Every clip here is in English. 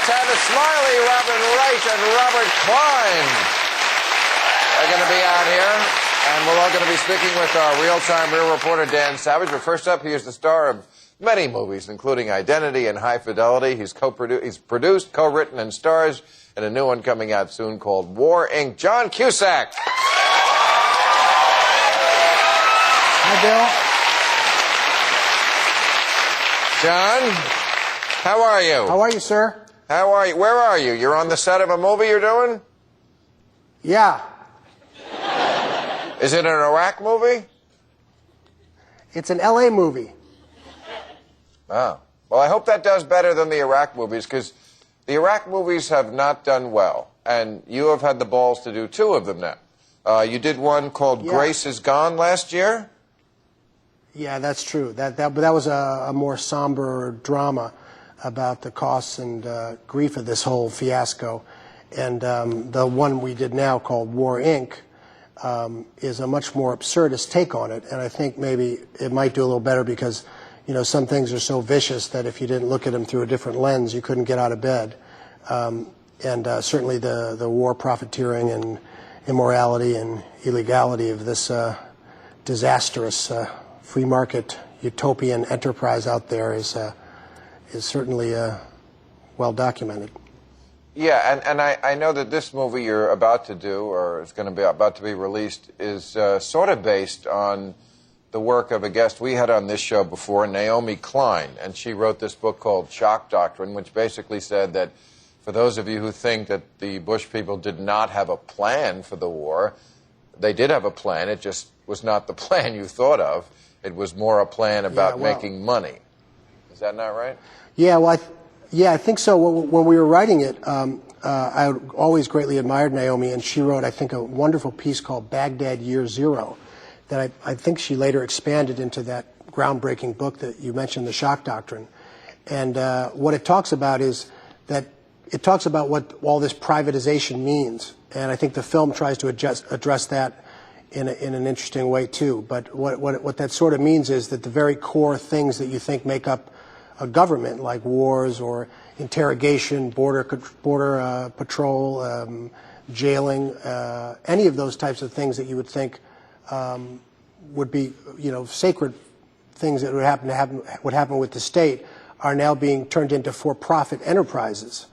Tanner Smiley, Robin Wright, and Robert Klein are going to be out here. And we're all going to be speaking with our real-time real reporter, Dan Savage. But first up, here's the star of many movies, including Identity and High Fidelity. He's produced, co-written, and stars in a new one coming out soon called War, Inc. John Cusack. Hi, Bill. John, how are you? How are you, sir? How are you? Where are you? You're on the set of a movie you're doing? Yeah. Is it an Iraq movie? It's an L.A. movie. Oh. Well, I hope that does better than the Iraq movies, because the Iraq movies have not done well, and you have had the balls to do two of them now. You did one called Grace Is Gone last year? Yeah, that's true. But that was a more somber drama about the costs and grief of this whole fiasco. And the one we did now called War, Inc. Is a much more absurdist take on it, and I think maybe it might do a little better because, you know, some things are so vicious that if you didn't look at them through a different lens, you couldn't get out of bed. And certainly the war profiteering and immorality and illegality of this disastrous free market utopian enterprise out there is certainly well documented. Yeah, and I know that this movie you're about to do, or is going to be about to be released, is sort of based on the work of a guest we had on this show before, Naomi Klein, and she wrote this book called Shock Doctrine, which basically said that for those of you who think that the Bush people did not have a plan for the war, they did have a plan. It just was not the plan you thought of. It was more a plan about making money. Is that not right? Yeah, well, I think so. When we were writing it, I always greatly admired Naomi, and she wrote, I think, a wonderful piece called Baghdad Year Zero that I think she later expanded into that groundbreaking book that you mentioned, The Shock Doctrine. And what it talks about is that it talks about what all this privatization means, and I think the film tries to address that in an interesting way, too. But what that sort of means is that the very core things that you think make up a government, like wars or interrogation, border patrol, jailing, any of those types of things that you would think would be, you know, sacred things that would happen with the state, are now being turned into for-profit enterprises.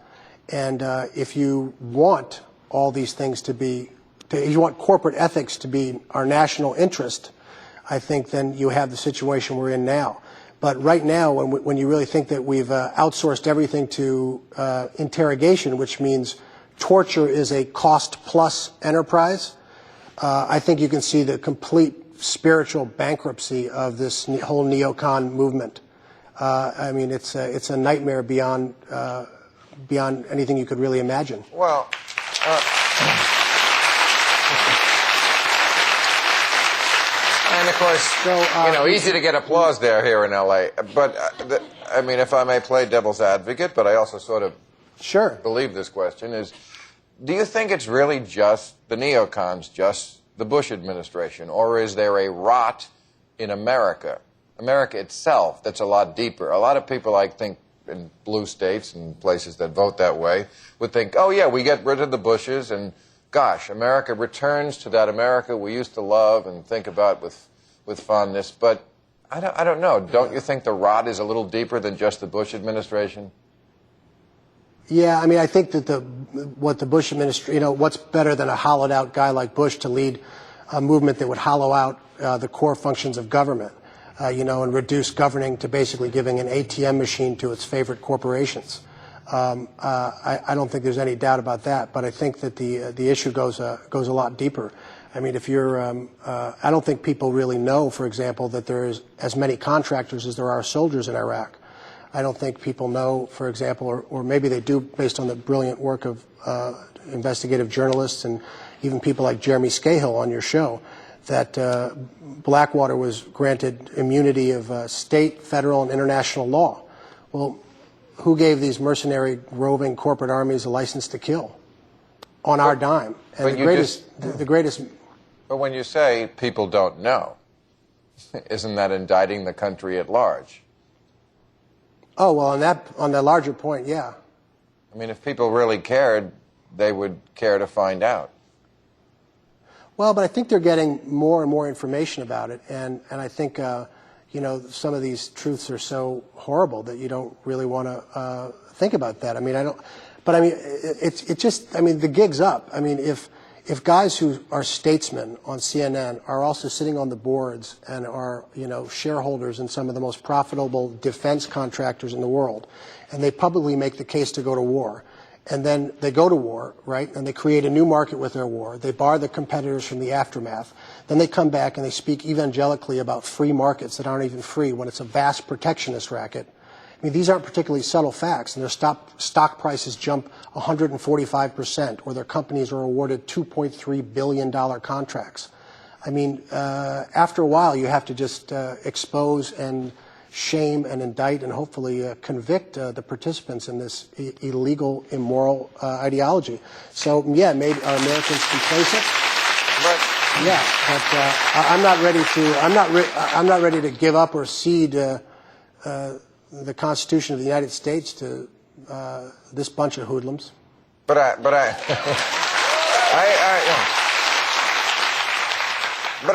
And if you want all these things to be, if you want corporate ethics to be our national interest, I think then you have the situation we're in now. But right now, when you really think that we've outsourced everything to interrogation, which means torture is a cost-plus enterprise, I think you can see the complete spiritual bankruptcy of this whole neocon movement. I mean, it's a nightmare beyond anything you could really imagine. Well, and of course, you know, easy to get applause here in L.A. But, I mean, if I may play devil's advocate, but I also sort of believe this question is, do you think it's really just the neocons, just the Bush administration, or is there a rot in America itself, that's a lot deeper? A lot of people, I think, in blue states and places that vote that way, would think, oh, yeah, we get rid of the Bushes, and gosh, America returns to that America we used to love and think about with fondness. But I don't know. Don't you think the rot is a little deeper than just the Bush administration? Yeah, I mean, I think that what the Bush administration, you know, what's better than a hollowed-out guy like Bush to lead a movement that would hollow out the core functions of government, you know, and reduce governing to basically giving an ATM machine to its favorite corporations. I don't think there's any doubt about that, but I think that the issue goes a lot deeper. I mean, if you're, I don't think people really know, for example, that there's as many contractors as there are soldiers in Iraq. I don't think people know, for example, or maybe they do based on the brilliant work of investigative journalists and even people like Jeremy Scahill on your show, that Blackwater was granted immunity of state, federal, and international law. Well, who gave these mercenary, roving corporate armies a license to kill on our dime? And the greatest. But when you say people don't know, isn't that indicting the country at large? Oh, well, on the larger point, yeah. I mean, if people really cared, they would care to find out. Well, but I think they're getting more and more information about it, and I think you know, some of these truths are so horrible that you don't really want to think about that. I mean, but I mean, it just, I mean, the gig's up. I mean, if guys who are statesmen on CNN are also sitting on the boards and are, you know, shareholders in some of the most profitable defense contractors in the world, and they publicly make the case to go to war, and then they go to war, right, and they create a new market with their war, they bar the competitors from the aftermath, then they come back and they speak evangelically about free markets that aren't even free when it's a vast protectionist racket. I mean, these aren't particularly subtle facts, and their stock prices jump 145%, or their companies are awarded $2.3 billion contracts. I mean, after a while, you have to just expose and shame and indict and hopefully convict the participants in this illegal, immoral ideology. So, yeah, maybe are Americans complacent? But yeah, but I'm not ready to. I'm not ready to give up or cede the Constitution of the United States to this bunch of hoodlums. But I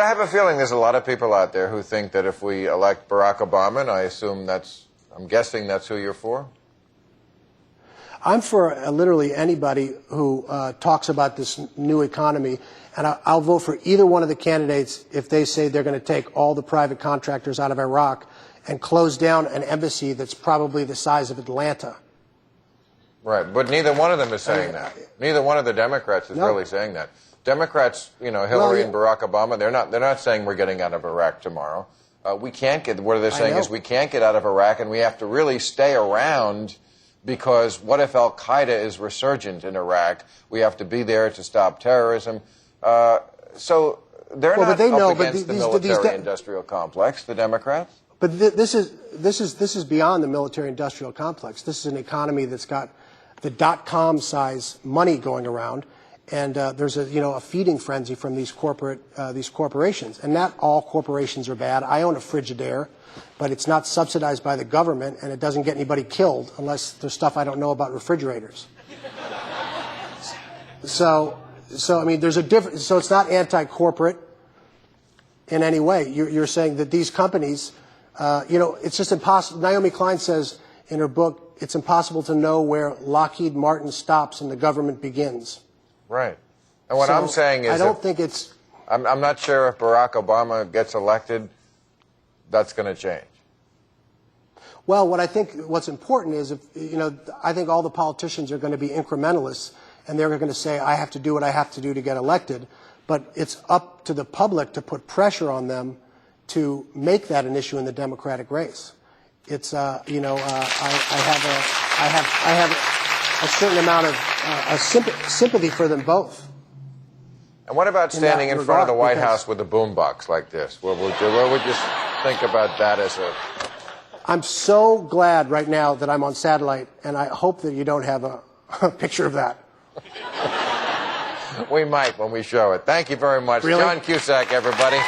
have a feeling there's a lot of people out there who think that if we elect Barack Obama, and I'm guessing that's who you're for? I'm for literally anybody who talks about this new economy, and I'll vote for either one of the candidates if they say they're going to take all the private contractors out of Iraq and close down an embassy that's probably the size of Atlanta. Right, but neither one of them is saying that. Neither one of the Democrats is really saying that. Democrats, you know, Hillary and Barack Obama, they're not saying we're getting out of Iraq tomorrow. We can't get. What they're saying is we can't get out of Iraq, and we have to really stay around because what if Al Qaeda is resurgent in Iraq? We have to be there to stop terrorism. So they're not up against the military-industrial complex. The Democrats. But this is beyond the military-industrial complex. This is an economy that's got the .com size money going around, and there's a feeding frenzy from these corporations. And not all corporations are bad. I own a Frigidaire, but it's not subsidized by the government, and it doesn't get anybody killed unless there's stuff I don't know about refrigerators. So I mean, there's a difference. So it's not anti-corporate in any way. You're saying that these companies. It's just impossible. Naomi Klein says in her book, it's impossible to know where Lockheed Martin stops and the government begins. Right. And what I'm saying is, I don't think it's. I'm not sure if Barack Obama gets elected, that's going to change. Well, what's important is, I think all the politicians are going to be incrementalists, and they're going to say, I have to do what I have to do to get elected. But it's up to the public to put pressure on them to make that an issue in the Democratic race. It's I have a certain amount of sympathy for them both. And what about standing in front of the White House with a boombox like this? What would you think about that as a? I'm so glad right now that I'm on satellite, and I hope that you don't have a picture of that. We might when we show it. Thank you very much. Really? John Cusack, everybody.